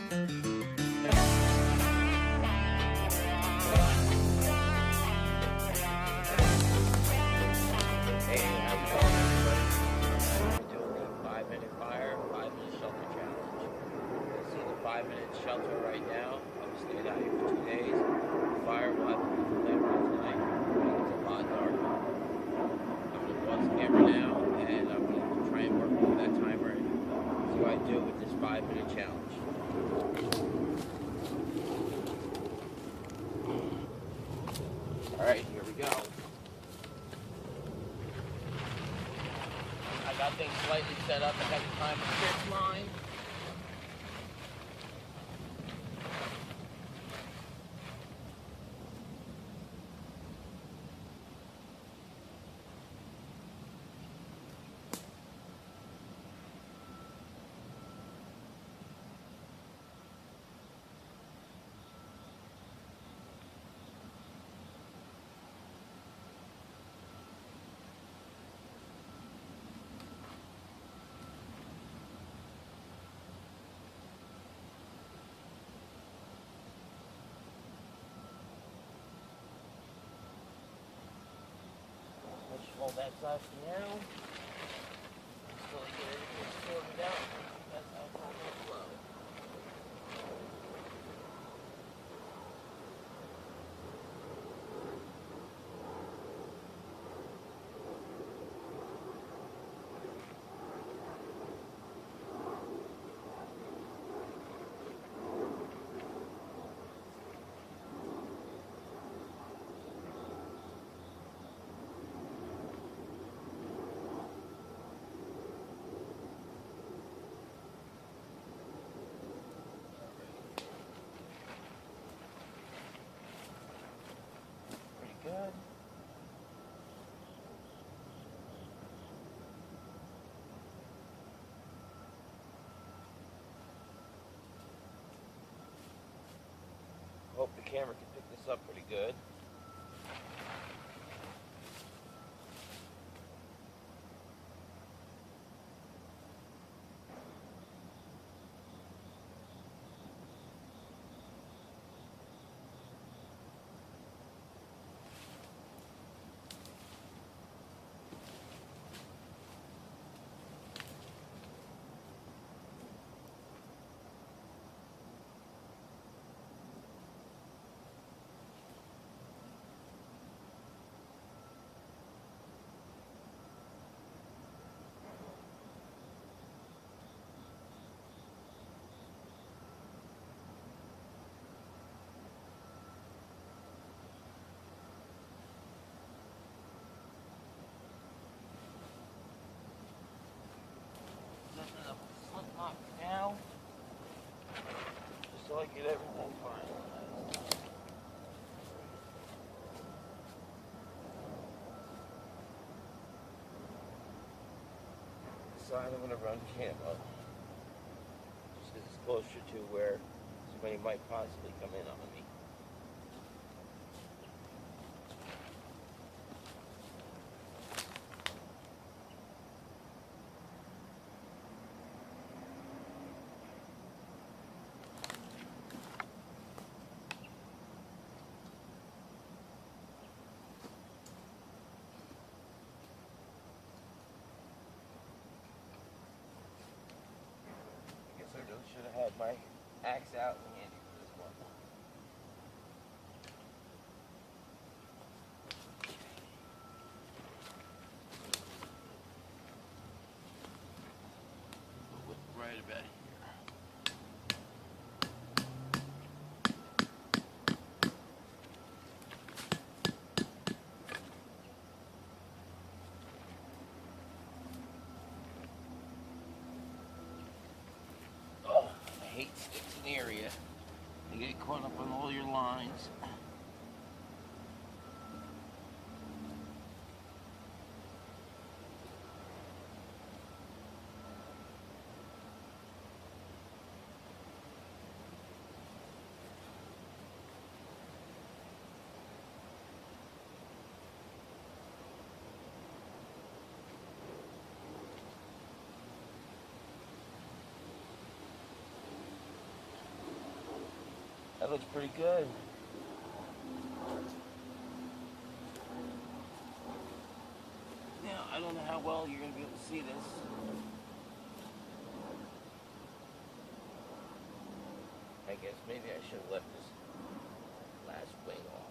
Hey, how's it going, everybody? I'm doing the 5-minute fire, 5-minute shelter challenge. You see the 5-minute shelter right now. I'm staying out here for 2 days. The fire will have to be from later on tonight when it gets a lot darker. I'm going to pause the camera now, and I'm going to try and work through that timer and see what I do with this 5-minute challenge. Alright, here we go. I got things slightly set up. I got the timer fixed line. Let's hold that side for now. Until I get everything sorted out. That's how it's all going to flow. Pretty good. Hope the camera can pick this up pretty good. Setting up the slip knot now. Just so I get everything finalized. This side I'm going to run camo. Just because it's closer to where somebody might possibly come in on me. I guess I really should have had my axe out and handy for this one. Right about here. Oh, I hate sticks in the area. You get caught up on all your lines. That looks pretty good. Now, I don't know how well you're going to be able to see this. I guess maybe I should have left this last wing off.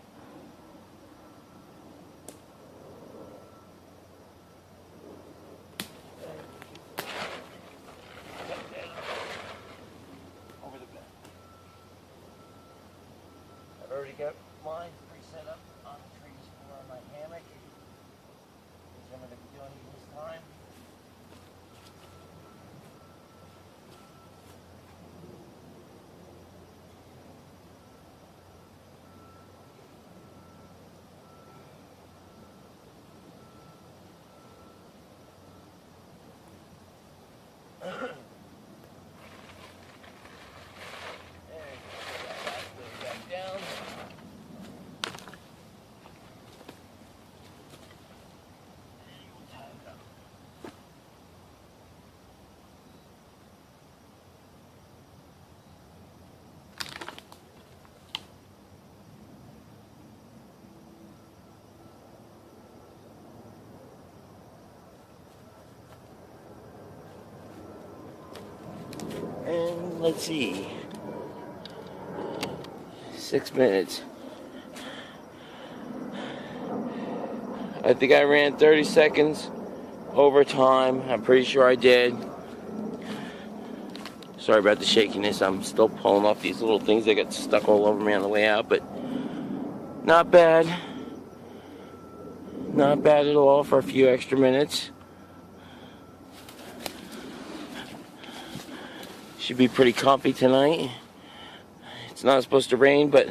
Over the bed. I've already got mine pre-set up on the trees for my hammock, which I'm going to be doing this time. And let's see, 6 minutes. I think I ran 30 seconds over time. I'm pretty sure I did. Sorry about the shakiness. I'm still pulling off these little things that got stuck all over me on the way out, but not bad. Not bad at all for a few extra minutes. Should be pretty comfy tonight. It's not supposed to rain, but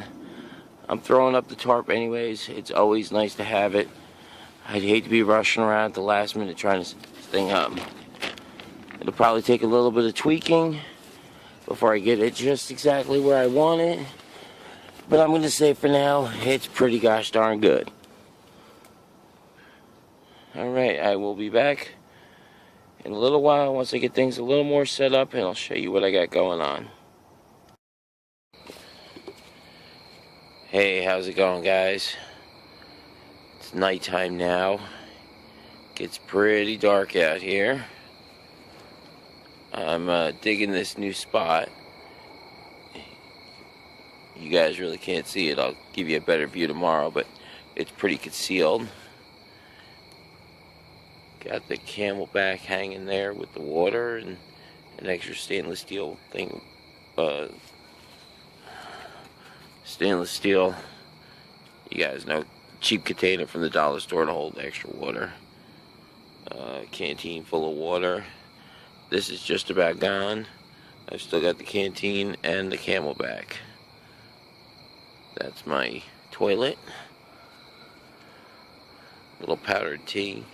I'm throwing up the tarp anyways. It's always nice to have it. I'd hate to be rushing around at the last minute trying to set this thing up. It'll probably take a little bit of tweaking before I get it just exactly where I want it. But I'm going to say for now, it's pretty gosh darn good. Alright, I will be back in a little while once I get things a little more set up, and I'll show you what I got going on. Hey, how's it going, guys? It's nighttime now. Gets pretty dark out here. I'm digging this new spot. You guys really can't see it. I'll give you a better view tomorrow, but it's pretty concealed. Got the Camelback hanging there with the water and an extra stainless steel thing. Stainless steel, you guys know, cheap container from the dollar store to hold extra water. Canteen full of water. This is just about gone. I've still got the canteen and the Camelback. That's my toilet. Little powdered tea.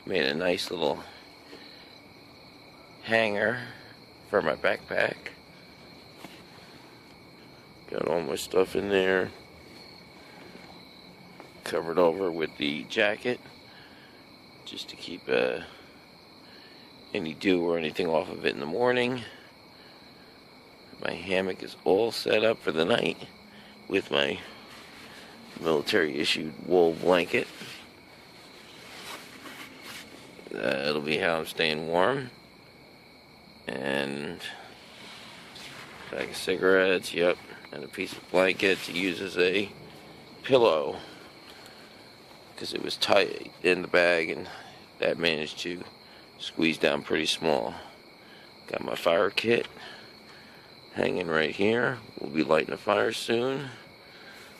Made a nice little hanger for my backpack. Got all my stuff in there. Covered over with the jacket just to keep any dew or anything off of it in the morning. My hammock is all set up for the night with my military issued wool blanket. That'll be how I'm staying warm. And a bag of cigarettes, yep, and a piece of blanket to use as a pillow, because it was tight in the bag and that managed to squeeze down pretty small. Got my fire kit hanging right here. We'll be lighting a fire soon.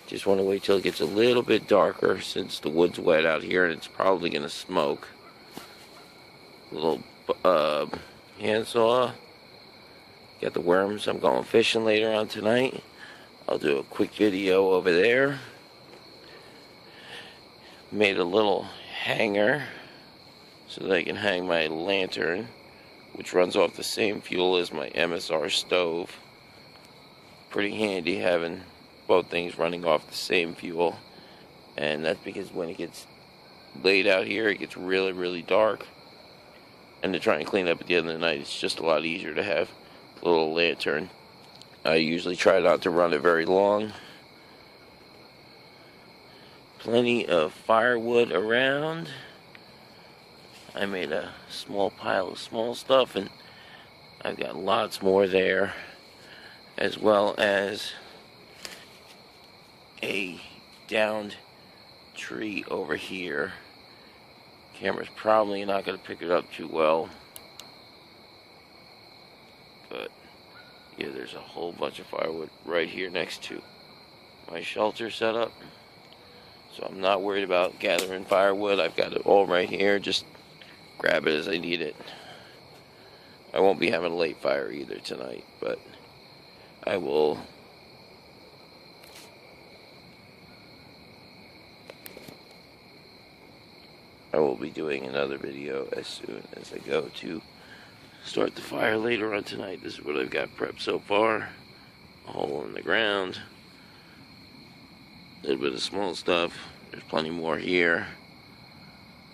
Just want to wait till it gets a little bit darker since the wood's wet out here and it's probably going to smoke. Little handsaw. Got the worms. I'm going fishing later on tonight. I'll do a quick video over there. Made a little hanger so that I can hang my lantern, which runs off the same fuel as my MSR stove. Pretty handy having both things running off the same fuel, and that's because when it gets late out here it gets really, really dark, and to try and clean up at the end of the night it's just a lot easier to have a little lantern I usually try not to run it very long. Plenty of firewood around. I made a small pile of small stuff, and I've got lots more there, as well as a downed tree over here. Camera's probably not going to pick it up too well, but yeah, there's a whole bunch of firewood right here next to my shelter setup, so I'm not worried about gathering firewood. I've got it all right here, just grab it as I need it. I won't be having a late fire either tonight, but I will be doing another video as soon as I go to start the fire later on tonight. This is what I've got prepped so far. A hole in the ground, a little bit of small stuff. There's plenty more here,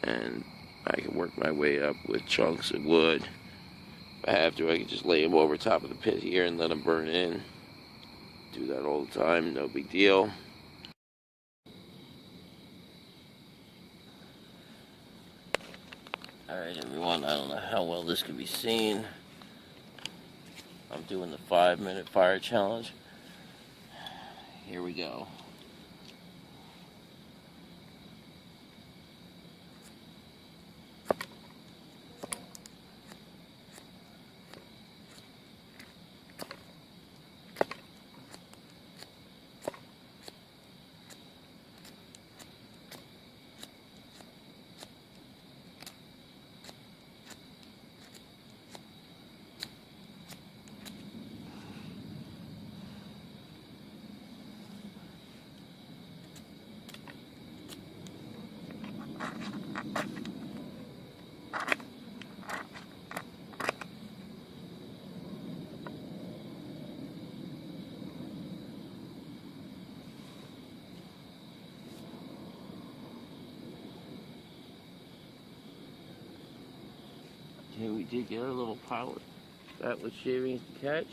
and I can work my way up with chunks of wood. If I have to, I can just lay them over top of the pit here and let them burn in. Do that all the time, no big deal. Alright everyone, I don't know how well this can be seen. I'm doing the 5-minute fire challenge. Here we go. Okay, we did get our little pile of fatwood shavings to catch.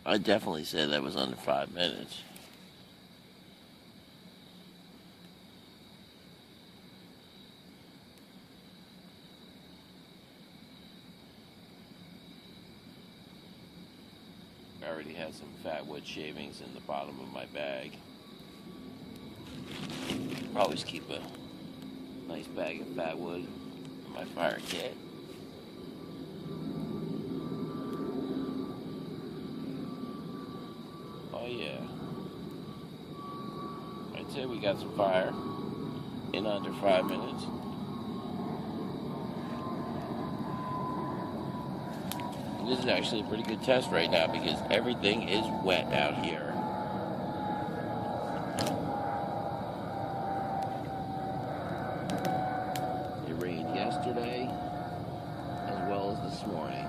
I definitely said that was under 5 minutes. I already had some fatwood shavings in the bottom of my bag. Always keep a nice bag of fatwood in my fire kit. Oh yeah. I'd say we got some fire in under 5 minutes. And this is actually a pretty good test right now because everything is wet out here. It rained yesterday as well as this morning.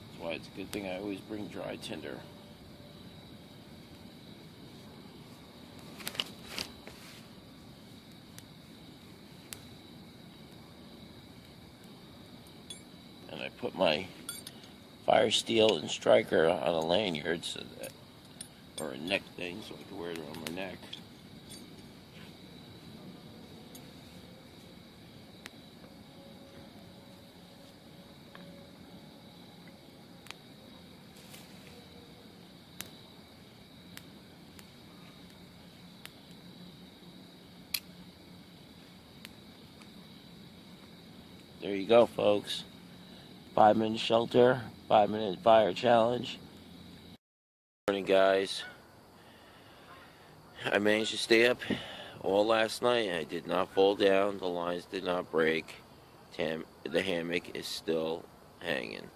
That's why it's a good thing I always bring dry tinder. And I put my Fire Steel and Striker on a lanyard, so that, or a neck thing, so I can wear it around my neck. There you go, folks. 5-minute shelter, 5-minute fire challenge. Good morning, guys. I managed to stay up all last night. I did not fall down. The lines did not break. The hammock is still hanging.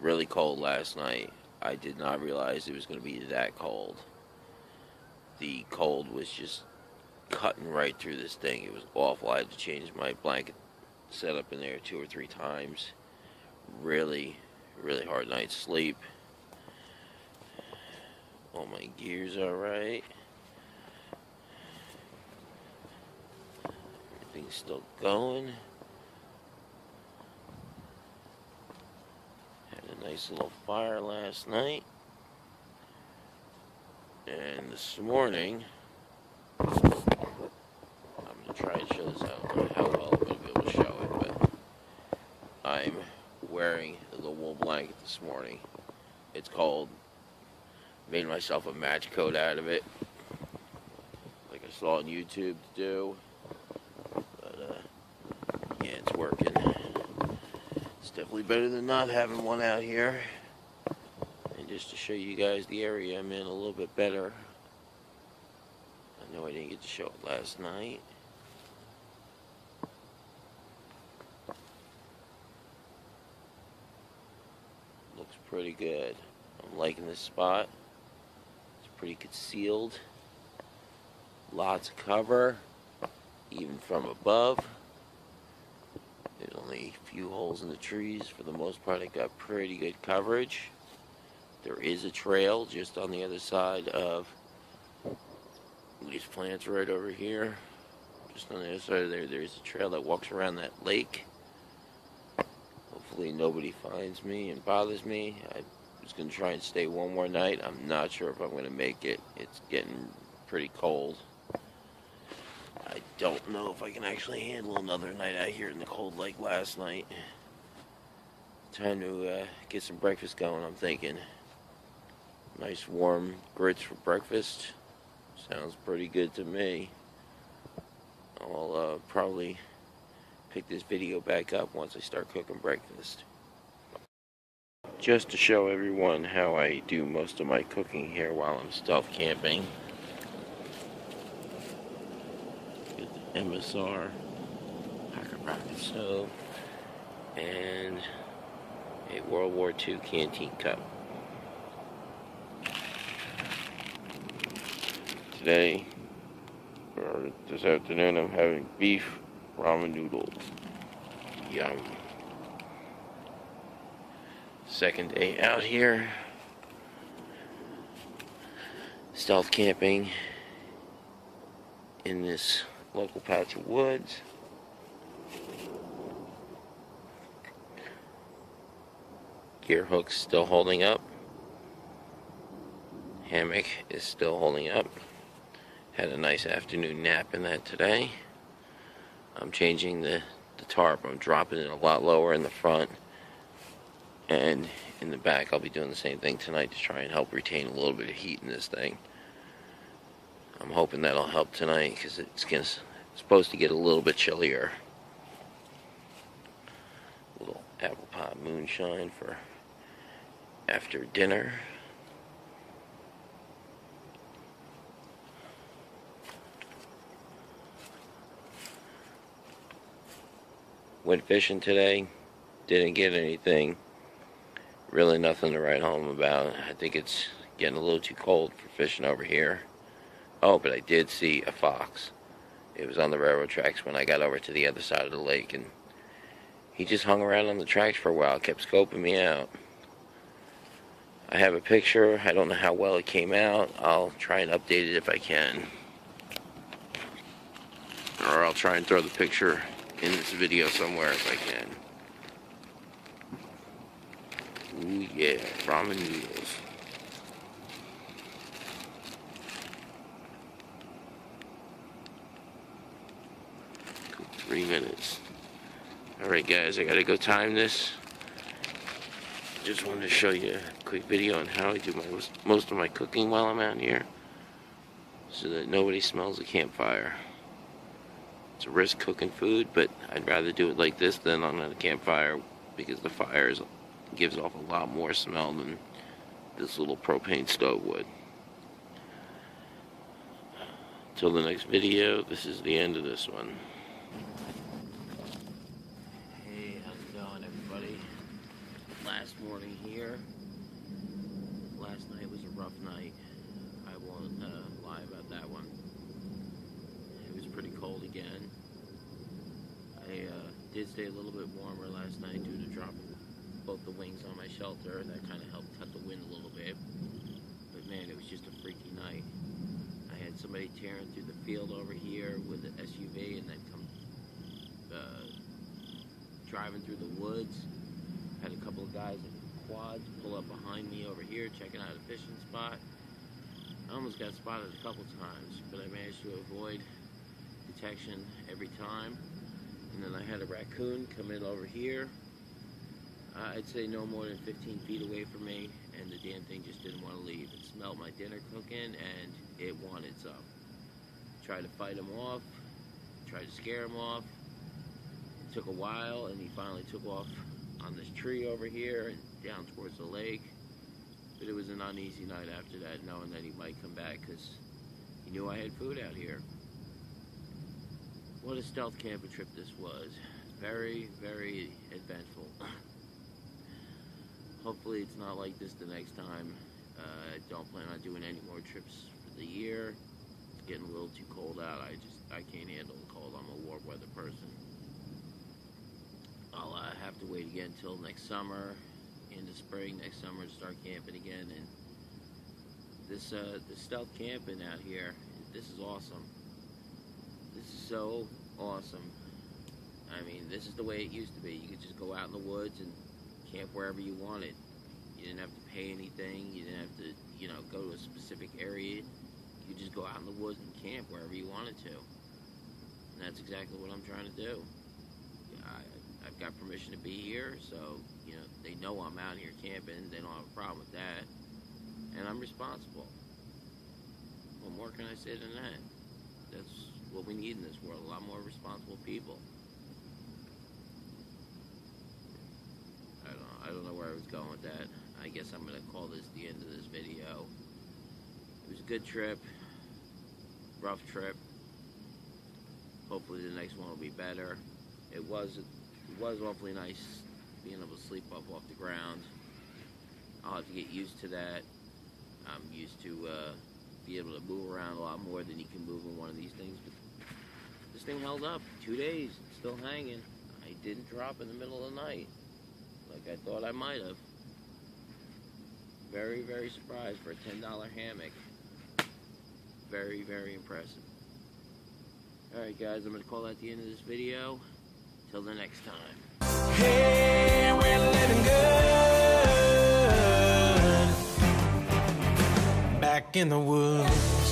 Really cold last night. I did not realize it was going to be that cold. The cold was just cutting right through this thing. It was awful. I had to change my blanket setup in there 2 or 3 times. Really hard night's sleep. All my gear's alright. Everything's still going. Had a nice little fire last night. And this morning, I'm going to try and show this out. I don't know how well I'm going to be able to show it, but I'm wearing the wool blanket this morning. It's cold. Made myself a match coat out of it, like I saw on YouTube to do. But yeah, it's working. It's definitely better than not having one out here. And just to show you guys the area I'm in a little bit better. I know I didn't get to show it last night. Looks pretty good. I'm liking this spot. Pretty concealed. Lots of cover, even from above. There's only a few holes in the trees. For the most part, I got pretty good coverage. There is a trail just on the other side of these plants right over here. Just on the other side of there's a trail that walks around that lake. Hopefully nobody finds me and bothers me. I was going to try and stay one more night. I'm not sure if I'm going to make it. It's getting pretty cold. I don't know if I can actually handle another night out here in the cold like last night. Time to get some breakfast going, I'm thinking. Nice warm grits for breakfast. Sounds pretty good to me. I'll probably pick this video back up once I start cooking breakfast. Just to show everyone how I do most of my cooking here while I'm stealth camping. Get the MSR Packer Rocket stove and a World War II canteen cup. Today, or this afternoon, I'm having beef ramen noodles. Yum. Second day out here, stealth camping in this local patch of woods. Gear hook's still holding up. Hammock is still holding up. Had a nice afternoon nap in that today. I'm changing the tarp. I'm dropping it a lot lower in the front. And in the back, I'll be doing the same thing tonight to try and help retain a little bit of heat in this thing. I'm hoping that'll help tonight because it's supposed to get a little bit chillier. A little apple pie moonshine for after dinner. Went fishing today. Didn't get anything. Really nothing to write home about. I think it's getting a little too cold for fishing over here. Oh, but I did see a fox. It was on the railroad tracks when I got over to the other side of the lake, and he just hung around on the tracks for a while, kept scoping me out. I have a picture. I don't know how well it came out. I'll try and update it if I can. Or I'll try and throw the picture in this video somewhere if I can. Ooh yeah, ramen noodles. Cook 3 minutes. Alright guys, I gotta go time this. Just wanted to show you a quick video on how I do most of my cooking while I'm out here, so that nobody smells the campfire. It's a risk cooking food, but I'd rather do it like this than on a campfire, because the fire gives off a lot more smell than this little propane stove would. Till the next video, this is the end of this one. Hey, how's it going, everybody? Last morning here. Last night was a rough night. I won't lie about that one. It was pretty cold again. I did stay a little bit warmer last night due to dropping both the wings on my shelter. That kind of helped cut the wind a little bit. But man, it was just a freaky night. I had somebody tearing through the field over here with an SUV, and then come driving through the woods. Had a couple of guys in quads pull up behind me over here, checking out a fishing spot. I almost got spotted a couple times, but I managed to avoid detection every time. And then I had a raccoon come in over here. I'd say no more than 15 feet away from me, and the damn thing just didn't want to leave. It smelled my dinner cooking, and it wanted some. Tried to fight him off, tried to scare him off. It took a while, and he finally took off on this tree over here and down towards the lake. But it was an uneasy night after that, knowing that he might come back, because he knew I had food out here. What a stealth camping trip this was. Very, very eventful. Hopefully it's not like this the next time. I don't plan on doing any more trips for the year. It's getting a little too cold out. I can't handle the cold. I'm a warm weather person. I'll have to wait again until next summer, into spring, next summer, to start camping again. And this stealth camping out here, this is awesome. This is so awesome. I mean, this is the way it used to be. You could just go out in the woods and camp wherever you wanted. You didn't have to pay anything. You didn't have to, go to a specific area. You could just go out in the woods and camp wherever you wanted to. And that's exactly what I'm trying to do. I've got permission to be here, so, they know I'm out here camping. They don't have a problem with that. And I'm responsible. What more can I say than that? That's what we need in this world, a lot more responsible people. I don't know where I was going with that. I guess I'm going to call this the end of this video. It was a good trip, rough trip. Hopefully the next one will be better. It was awfully nice being able to sleep up off the ground. I'll have to get used to that. I'm used to be able to move around a lot more than you can move in one of these things. But this thing held up 2 days, it's still hanging. I didn't drop in the middle of the night like I thought I might have. Very, very surprised for a $10 hammock. Very, very impressive. Alright guys, I'm going to call that the end of this video. Till the next time. Hey, we're living good back in the woods.